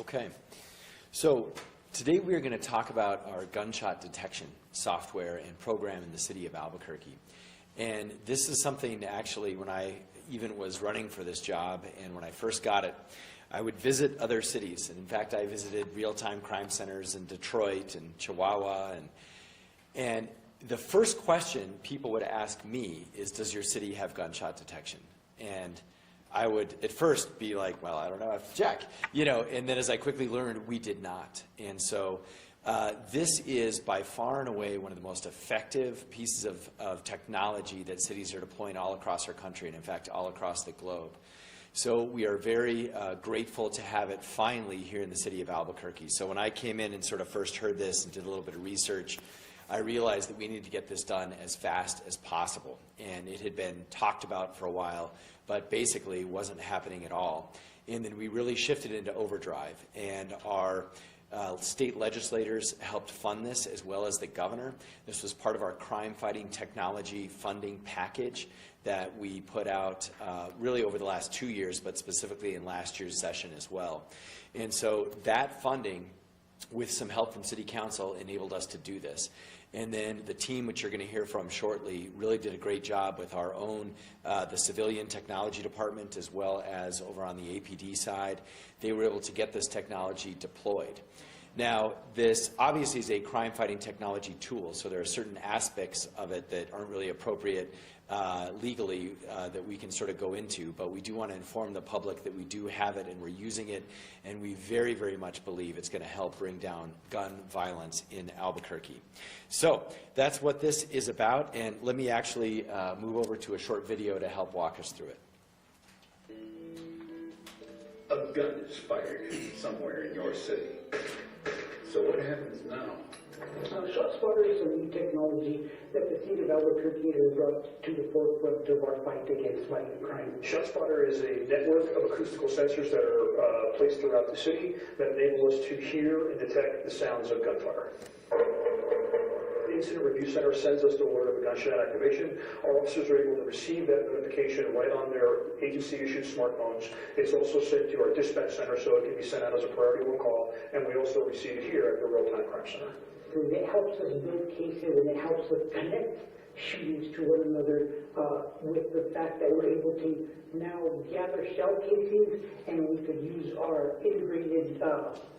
Okay, so today we are going to talk about our gunshot detection software and program in the city of Albuquerque. And this is something actually when I even was running for this job and when I first got it, I would visit other cities. And in fact, I visited real-time crime centers in Detroit and Chihuahua. And the first question people would ask me is, does your city have gunshot detection? And I would at first be like, well, I don't know, I have to check, and then as I quickly learned, we did not. And so this is by far and away one of the most effective pieces of technology that cities are deploying all across our country, and in fact, all across the globe. So we are very grateful to have it finally here in the city of Albuquerque. So when I came in and sort of first heard this and did a little bit of research, I realized that we needed to get this done as fast as possible. And it had been talked about for a while, but basically wasn't happening at all. And then we really shifted into overdrive. And our state legislators helped fund this, as well as the governor. This was part of our crime-fighting technology funding package that we put out really over the last 2 years, but specifically in last year's session as well. And so that funding, with some help from City Council, enabled us to do this. And then the team, which you're going to hear from shortly, really did a great job with our own, the civilian technology department, as well as over on the APD side. They were able to get this technology deployed. Now, this obviously is a crime-fighting technology tool, so there are certain aspects of it that aren't really appropriate legally that we can sort of go into, but we do want to inform the public that we do have it and we're using it, and we very, very much believe it's going to help bring down gun violence in Albuquerque. So that's what this is about, and let me actually move over to a short video to help walk us through it. A gun is fired somewhere in your city. So what happens now? ShotSpotter is a new technology that the city of Albuquerque has brought to the forefront of our fight against violent crime. ShotSpotter is a network of acoustical sensors that are placed throughout the city that enable us to hear and detect the sounds of gunfire. The Incident Review Center sends us the alert of a gunshot activation. Our officers are able to receive that notification right on their agency-issued smartphones. It's also sent to our dispatch center, so it can be sent out as a priority one call, and we also receive it here at the real-time crime center. It helps us build cases, and it helps us connect shootings to one another with the fact that we're able to now gather shell casings, and we could use our integrated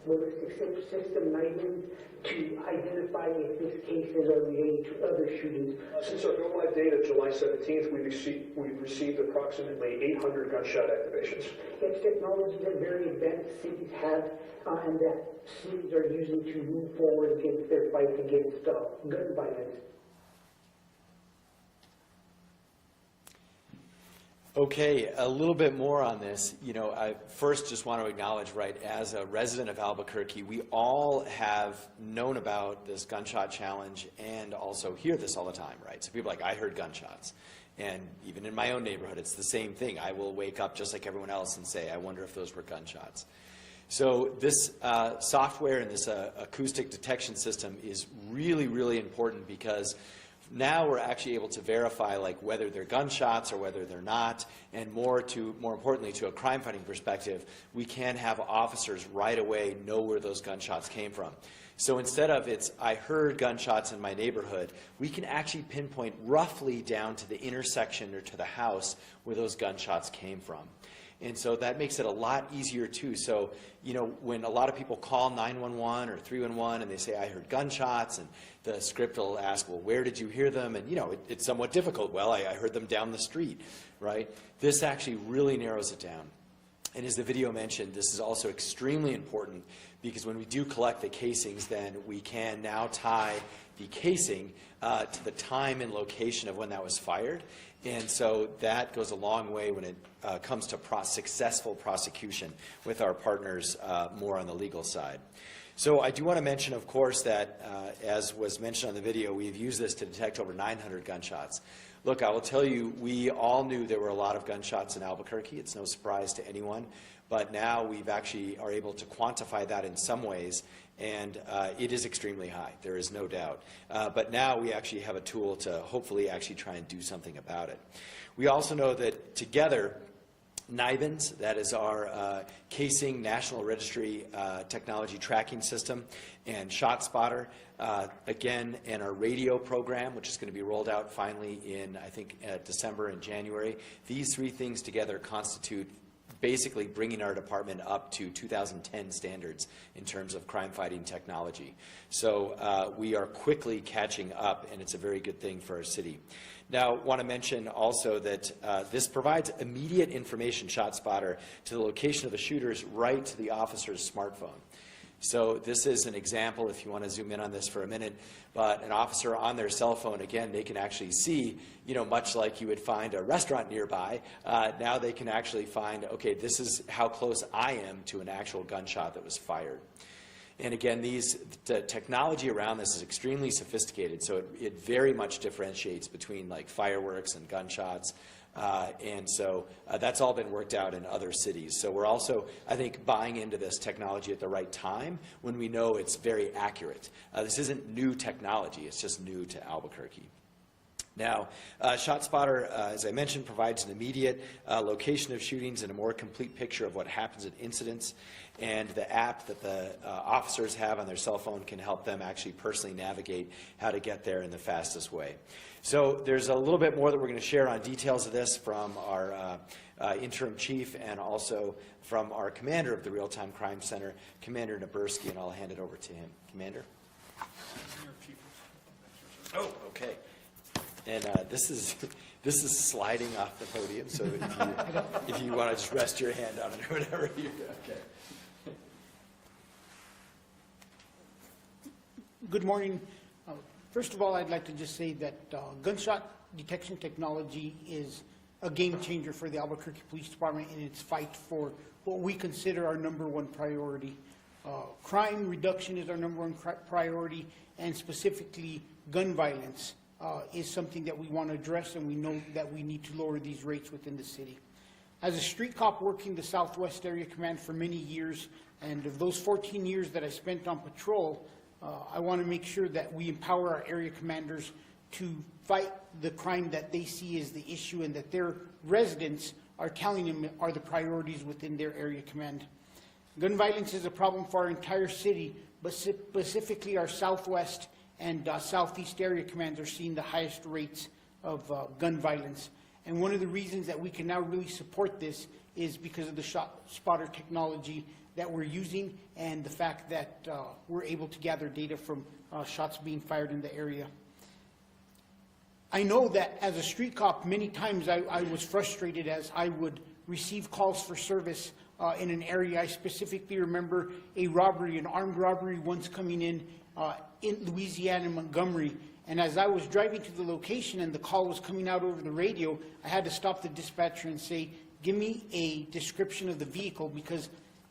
ballistic system NIDIM to identify if these cases are related to other shootings. Since our go-live date of July 17th, we've received approximately 800 gunshot activations. It's technology that very advanced cities have and that cities are using to move forward against their fight against gun violence. Okay, a little bit more on this. I first just want to acknowledge, as a resident of Albuquerque, we all have known about this gunshot challenge and also hear this all the time, right? So people are like, I heard gunshots. And even in my own neighborhood, it's the same thing. I will wake up just like everyone else and say, I wonder if those were gunshots. So this software and this acoustic detection system is really, really important because now we're actually able to verify whether they're gunshots or whether they're not, and more importantly, to a crime-fighting perspective, we can have officers right away know where those gunshots came from. So instead of I heard gunshots in my neighborhood, we can actually pinpoint roughly down to the intersection or to the house where those gunshots came from. And so that makes it a lot easier too. So, when a lot of people call 911 or 311 and they say, I heard gunshots, and the script will ask, well, where did you hear them? And, it's somewhat difficult. Well, I heard them down the street, right? This actually really narrows it down. And as the video mentioned, this is also extremely important because when we do collect the casings, then we can now tie the casing to the time and location of when that was fired. And so that goes a long way when it comes to successful prosecution with our partners more on the legal side. So I do want to mention, of course, that as was mentioned on the video, we've used this to detect over 900 gunshots. Look, I will tell you, we all knew there were a lot of gunshots in Albuquerque. It's no surprise to anyone. But now we've actually are able to quantify that in some ways, and it is extremely high. There is no doubt. But now we actually have a tool to hopefully actually try and do something about it. We also know that together NIBINS, that is our casing National Registry Technology Tracking System, and ShotSpotter, again, and our radio program, which is going to be rolled out finally in, I think, December and January. These three things together constitute basically bringing our department up to 2010 standards in terms of crime-fighting technology. So we are quickly catching up, and it's a very good thing for our city. Now, I want to mention also that this provides immediate information, ShotSpotter, to the location of the shooters right to the officer's smartphone. So this is an example, if you want to zoom in on this for a minute, but an officer on their cell phone, again, they can actually see, you know, much like you would find a restaurant nearby, now they can actually find, okay, this is how close I am to an actual gunshot that was fired. And again, the technology around this is extremely sophisticated, so it very much differentiates between like fireworks and gunshots. And so that's all been worked out in other cities. So we're also, I think, buying into this technology at the right time when we know it's very accurate. This isn't new technology, it's just new to Albuquerque. Now, ShotSpotter, as I mentioned, provides an immediate location of shootings and a more complete picture of what happens at incidents. And the app that the officers have on their cell phone can help them actually personally navigate how to get there in the fastest way. So there's a little bit more that we're going to share on details of this from our interim chief and also from our commander of the Real-Time Crime Center, Commander Nabursky, and I'll hand it over to him. Commander? Oh, okay. And this is sliding off the podium, so if you want to just rest your hand on it or whatever, you're okay. Good morning. First of all, I'd like to just say that gunshot detection technology is a game changer for the Albuquerque Police Department in its fight for what we consider our #1 priority. Crime reduction is our #1 priority, and specifically gun violence is something that we want to address, and we know that we need to lower these rates within the city. As a street cop working the Southwest Area Command for many years, and of those 14 years that I spent on patrol, I want to make sure that we empower our area commanders to fight the crime that they see as the issue and that their residents are telling them are the priorities within their area command. Gun violence is a problem for our entire city, but specifically our Southwest and Southeast area commands are seeing the highest rates of gun violence. And one of the reasons that we can now really support this is because of the ShotSpotter technology that we're using and the fact that we're able to gather data from shots being fired in the area. I know that as a street cop, many times I was frustrated as I would receive calls for service in an area. I specifically remember a robbery, an armed robbery once coming in Louisiana, Montgomery. And as I was driving to the location and the call was coming out over the radio, I had to stop the dispatcher and say, give me a description of the vehicle, because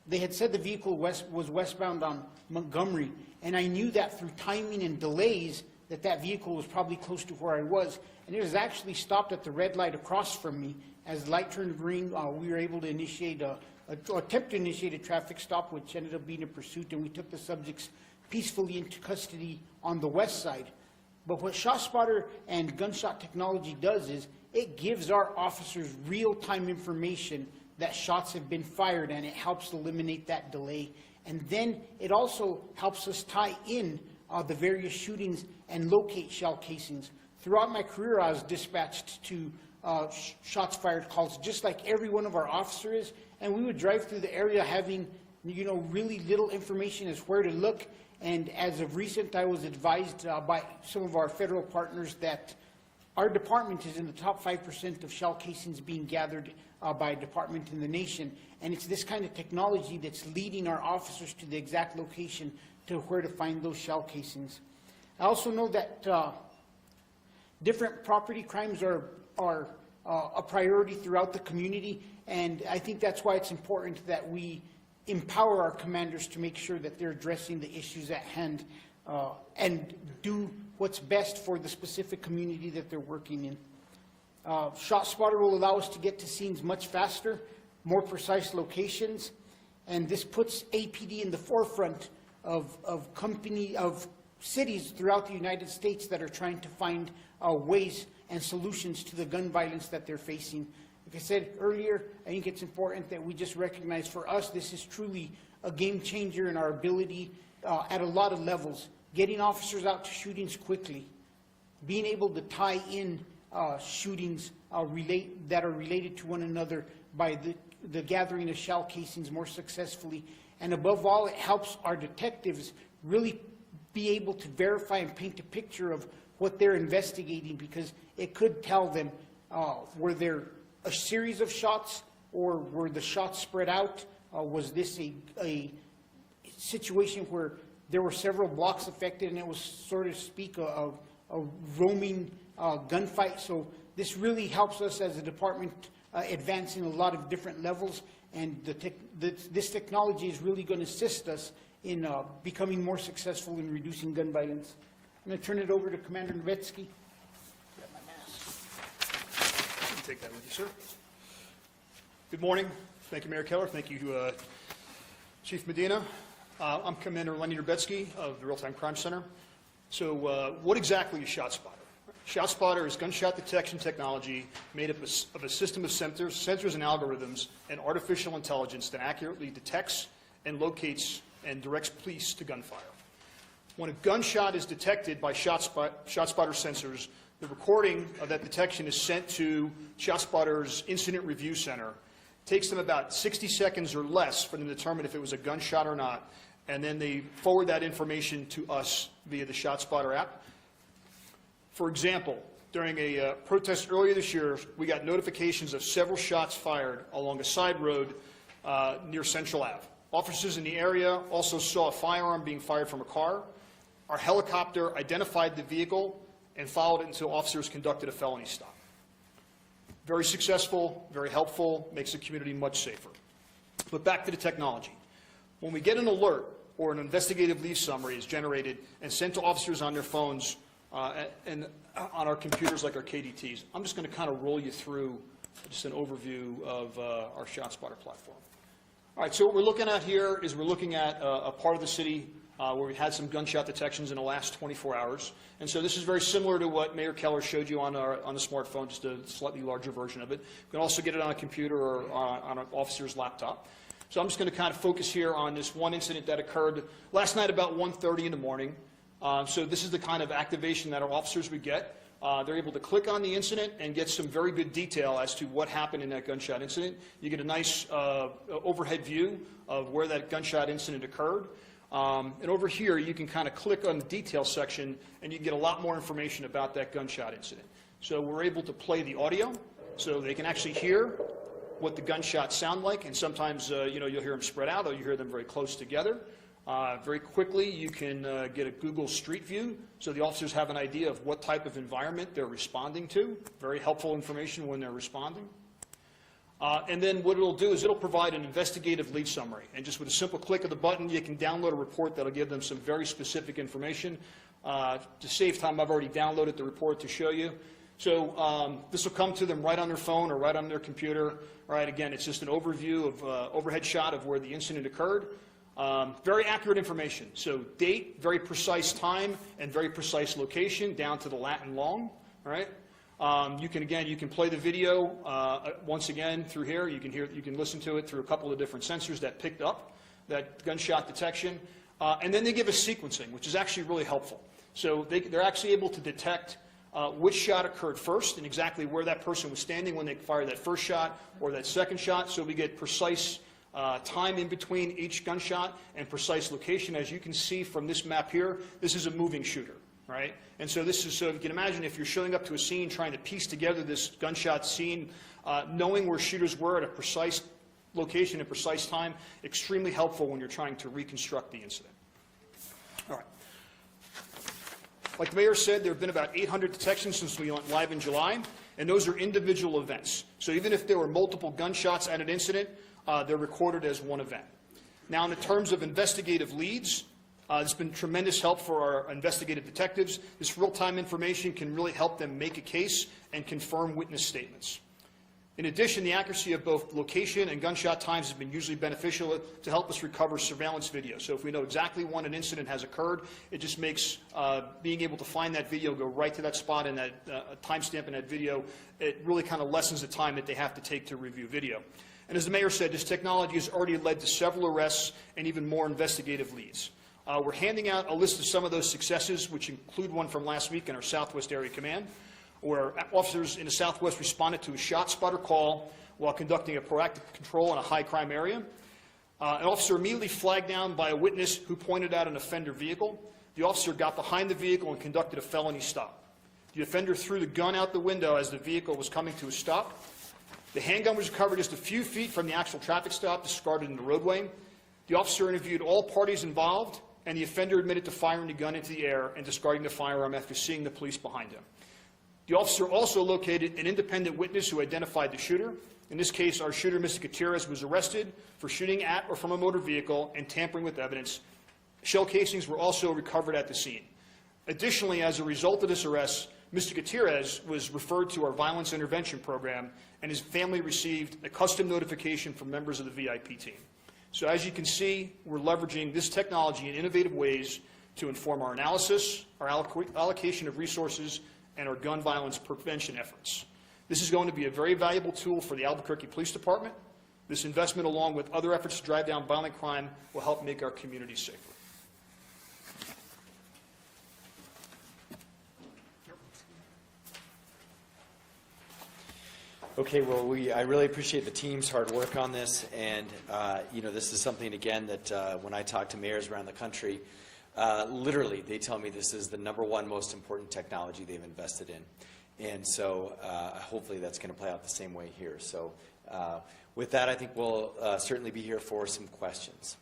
they had said the vehicle was westbound on Montgomery. And I knew that through timing and delays that vehicle was probably close to where I was. And it was actually stopped at the red light across from me. As the light turned green, we were able to initiate attempt to initiate a traffic stop, which ended up being a pursuit, and we took the subjects peacefully into custody on the west side. But what ShotSpotter and gunshot technology does is it gives our officers real-time information that shots have been fired, and it helps eliminate that delay. And then it also helps us tie in the various shootings and locate shell casings. Throughout my career, I was dispatched to shots fired calls, just like every one of our officers is, and we would drive through the area having, you know, really little information as where to look. And as of recent, I was advised by some of our federal partners that our department is in the top 5% of shell casings being gathered by a department in the nation. And it's this kind of technology that's leading our officers to the exact location to where to find those shell casings. I also know that different property crimes are a priority throughout the community, and I think that's why it's important that we empower our commanders to make sure that they're addressing the issues at hand and do what's best for the specific community that they're working in. ShotSpotter will allow us to get to scenes much faster, more precise locations, and this puts APD in the forefront of cities throughout the United States that are trying to find ways and solutions to the gun violence that they're facing. Like I said earlier, I think it's important that we just recognize for us, this is truly a game changer in our ability at a lot of levels. Getting officers out to shootings quickly, being able to tie in shootings that are related to one another by the gathering of shell casings more successfully. And above all, it helps our detectives really be able to verify and paint a picture of what they're investigating, because it could tell them, were there a series of shots, or were the shots spread out? Was this a situation where there were several blocks affected and it was, so to speak, a roaming gunfight? So this really helps us as a department advance in a lot of different levels, and this technology is really going to assist us in becoming more successful in reducing gun violence. I'm going to turn it over to Commander Nowitzki. Grab my mask. You can take that with you, sir. Good morning. Thank you, Mayor Keller. Thank you, Chief Medina. I'm Commander Lenny Nowitzki of the Real-Time Crime Center. So what exactly is ShotSpotter? ShotSpotter is gunshot detection technology made up of a system of sensors and algorithms and artificial intelligence that accurately detects and locates and directs police to gunfire. When a gunshot is detected by ShotSpotter sensors, the recording of that detection is sent to ShotSpotter's Incident Review Center. It takes them about 60 seconds or less for them to determine if it was a gunshot or not, and then they forward that information to us via the ShotSpotter app. For example, during a protest earlier this year, we got notifications of several shots fired along a side road near Central Ave. Officers in the area also saw a firearm being fired from a car. Our helicopter identified the vehicle and followed it until officers conducted a felony stop. Very successful, very helpful, makes the community much safer. But back to the technology. When we get an alert or an investigative lead summary is generated and sent to officers on their phones and on our computers like our KDTs, I'm just going to kind of roll you through just an overview of our ShotSpotter platform. All right, so what we're looking at here is we're looking at a part of the city where we had some gunshot detections in the last 24 hours. And so this is very similar to what Mayor Keller showed you on the smartphone, just a slightly larger version of it. You can also get it on a computer or on an officer's laptop. So I'm just going to kind of focus here on this one incident that occurred last night about 1:30 in the morning. So this is the kind of activation that our officers would get. They're able to click on the incident and get some very good detail as to what happened in that gunshot incident. You get a nice overhead view of where that gunshot incident occurred. And over here, you can kind of click on the detail section, and you can get a lot more information about that gunshot incident. So we're able to play the audio, so they can actually hear what the gunshots sound like. And sometimes, you'll hear them spread out, or you hear them very close together. Very quickly, you can get a Google Street View, so the officers have an idea of what type of environment they're responding to. Very helpful information when they're responding. And then what it'll do is it'll provide an investigative lead summary. And just with a simple click of the button, you can download a report that'll give them some very specific information. To save time, I've already downloaded the report to show you. So this will come to them right on their phone or right on their computer. All right, again, it's just an overview of overhead shot of where the incident occurred. Very accurate information. So date, very precise time, and very precise location down to the Latin long. All right. You can play the video once again through here. You can listen to it through a couple of different sensors that picked up that gunshot detection, and then they give us sequencing, which is actually really helpful. So they're actually able to detect which shot occurred first and exactly where that person was standing when they fired that first shot or that second shot. So we get precise time in between each gunshot and precise location. As you can see from this map here, this is a moving shooter. Right? And so this is, so you can imagine if you're showing up to a scene trying to piece together this gunshot scene, knowing where shooters were at a precise location and precise time, extremely helpful when you're trying to reconstruct the incident. All right. Like the mayor said, there have been about 800 detections since we went live in July, and those are individual events. So even if there were multiple gunshots at an incident, they're recorded as one event. Now, in the terms of investigative leads, it's been tremendous help for our investigative detectives. This real-time information can really help them make a case and confirm witness statements. In addition, the accuracy of both location and gunshot times has been usually beneficial to help us recover surveillance video. So if we know exactly when an incident has occurred, it just makes being able to find that video, go right to that spot and that timestamp in that video, it really kind of lessens the time that they have to take to review video. And as the mayor said, this technology has already led to several arrests and even more investigative leads. We're handing out a list of some of those successes, which include one from last week in our Southwest Area Command, where officers in the Southwest responded to a shot spotter call while conducting a proactive control in a high crime area. An officer immediately flagged down by a witness who pointed out an offender vehicle. The officer got behind the vehicle and conducted a felony stop. The offender threw the gun out the window as the vehicle was coming to a stop. The handgun was recovered just a few feet from the actual traffic stop, discarded in the roadway. The officer interviewed all parties involved, and the offender admitted to firing the gun into the air and discarding the firearm after seeing the police behind him. The officer also located an independent witness who identified the shooter. In this case, our shooter, Mr. Gutierrez, was arrested for shooting at or from a motor vehicle and tampering with evidence. Shell casings were also recovered at the scene. Additionally, as a result of this arrest, Mr. Gutierrez was referred to our violence intervention program, and his family received a custom notification from members of the VIP team. So as you can see, we're leveraging this technology in innovative ways to inform our analysis, our allocation of resources, and our gun violence prevention efforts. This is going to be a very valuable tool for the Albuquerque Police Department. This investment, along with other efforts to drive down violent crime, will help make our communities safer. Okay, well, I really appreciate the team's hard work on this, and this is something, again, that when I talk to mayors around the country, literally, they tell me this is the #1 most important technology they've invested in. And so hopefully that's going to play out the same way here. So with that, I think we'll certainly be here for some questions.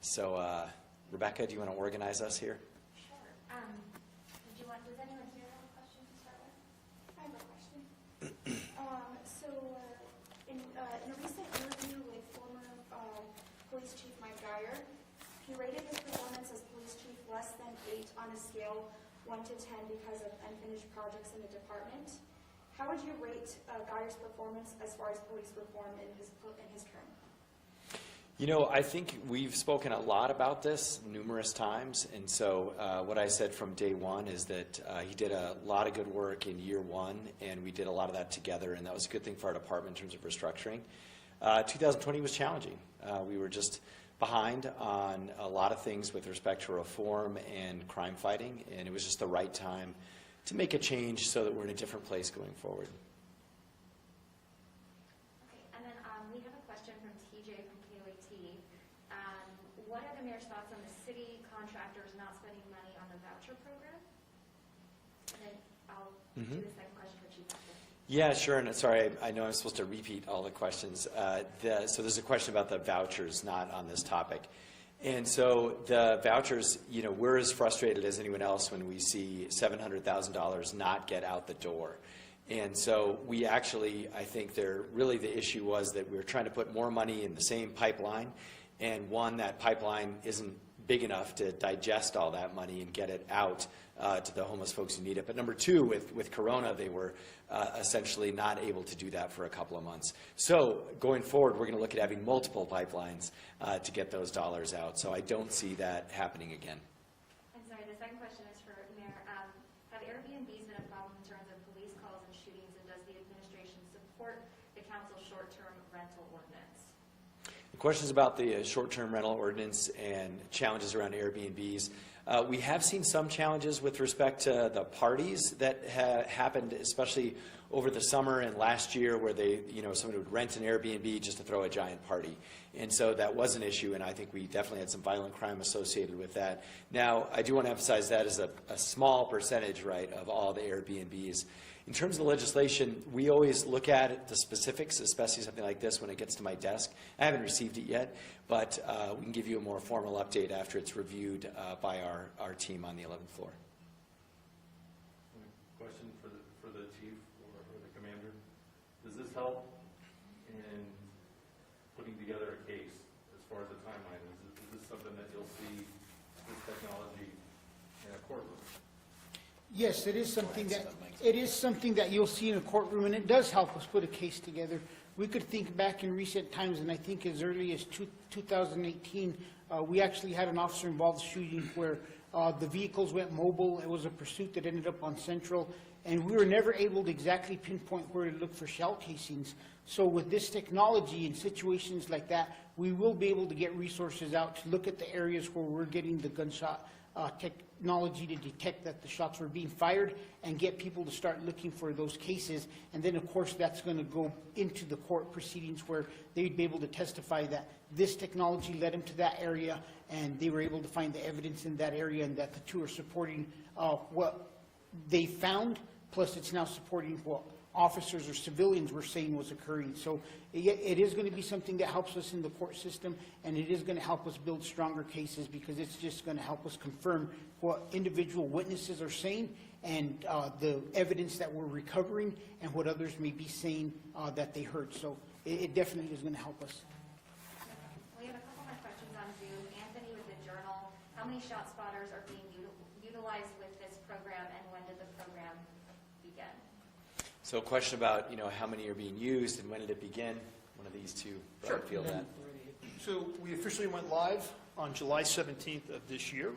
So Rebecca, do you want to organize us here? Sure. Does anyone here have a question to start with? I have a question. In a recent interview with former Police Chief Mike Geyer, he rated his performance as police chief less than 8 on a scale 1 to 10 because of unfinished projects in the department. How would you rate Geyer's performance as far as police reform in his term? You know, I think we've spoken a lot about this numerous times, and so what I said from day one is that he did a lot of good work in year 1, and we did a lot of that together, and that was a good thing for our department in terms of restructuring. 2020 was challenging. We were just behind on a lot of things with respect to reform and crime fighting, and it was just the right time to make a change so that we're in a different place going forward. Okay, and then we have a question from TJ from KOAT. What are the mayor's thoughts on the city contractors not spending money on the voucher program? And then I'll do the second question for Chief after. Yeah, sure. And sorry, I know I'm supposed to repeat all the questions. So there's a question about the vouchers, not on this topic. And so the vouchers, we're as frustrated as anyone else when we see $700,000 not get out the door. And so we actually, I think really the issue was that we were trying to put more money in the same pipeline, and one, that pipeline isn't big enough to digest all that money and get it out to the homeless folks who need it. But number 2, with Corona, they were essentially not able to do that for a couple of months. So going forward, we're going to look at having multiple pipelines to get those dollars out. So I don't see that happening again. And sorry, the second question is for Mayor. Have Airbnbs been a problem in terms of police calls and shootings, and does the administration support the council's short-term rental ordinance? The questions about the short-term rental ordinance and challenges around Airbnbs. We have seen some challenges with respect to the parties that happened, especially over the summer and last year, where somebody would rent an Airbnb just to throw a giant party. And so that was an issue, and I think we definitely had some violent crime associated with that. Now, I do want to emphasize that is a small percentage, right, of all the Airbnbs. In terms of the legislation, we always look at the specifics, especially something like this when it gets to my desk. I haven't received it yet, but we can give you a more formal update after it's reviewed by our team on the 11th floor. Question for the chief or the commander. Does this help in putting together a case as far as the timeline? Is this something that you'll see this technology in a courtroom? Yes, it is something that you'll see in a courtroom, and it does help us put a case together. We could think back in recent times, and I think as early as 2018, we actually had an officer-involved shooting where the vehicles went mobile. It was a pursuit that ended up on Central, and we were never able to exactly pinpoint where to look for shell casings. So with this technology in situations like that, we will be able to get resources out to look at the areas where we're getting the gunshot technology to detect that the shots were being fired and get people to start looking for those cases. And then, of course, that's going to go into the court proceedings where they'd be able to testify that this technology led them to that area and they were able to find the evidence in that area, and that the two are supporting what they found, plus it's now supporting what officers or civilians were saying was occurring. So it is going to be something that helps us in the court system, and it is going to help us build stronger cases, because it's just going to help us confirm what individual witnesses are saying and the evidence that we're recovering and what others may be saying that they heard. So it definitely is going to help us. We have a couple more questions on Zoom. Anthony with the Journal. How many shot spotters are being utilized with this program, and when did the program begin? So a question about, how many are being used and when did it begin? One of these two, Sure. feel that. So we officially went live on July 17th of this year.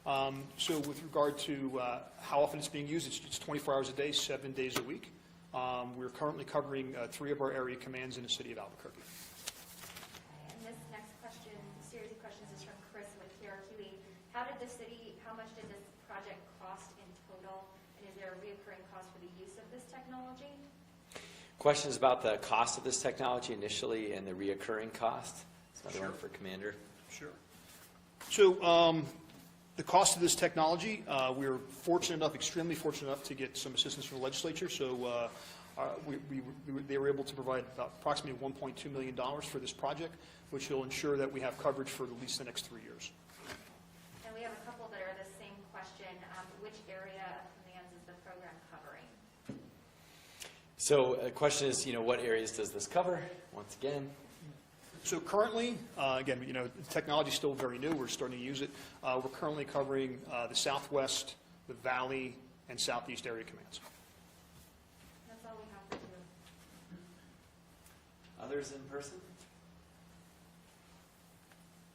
So with regard to how often it's being used, it's 24 hours a day, 7 days a week. We're currently covering 3 of our area commands in the city of Albuquerque. And this next question, series of questions, is from Chris with KRQE. How much did this project cost in total, and is there a reoccurring cost for the use of this technology? Questions about the cost of this technology initially and the reoccurring cost? It's another one for Commander. Sure. So the cost of this technology, we're fortunate enough, extremely fortunate enough, to get some assistance from the legislature. So they were able to provide about approximately $1.2 million for this project, which will ensure that we have coverage for at least the next 3 years. And we have a couple that are the same question. Which area of commands is the program covering? So the question is, what areas does this cover? Once again, So currently, again, the technology is still very new. We're starting to use it. We're currently covering the Southwest, the Valley, and Southeast area commands. That's all we have to do. others in person?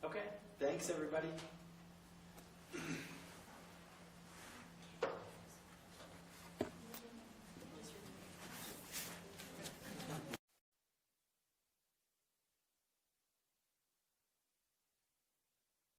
Okay, thanks everybody.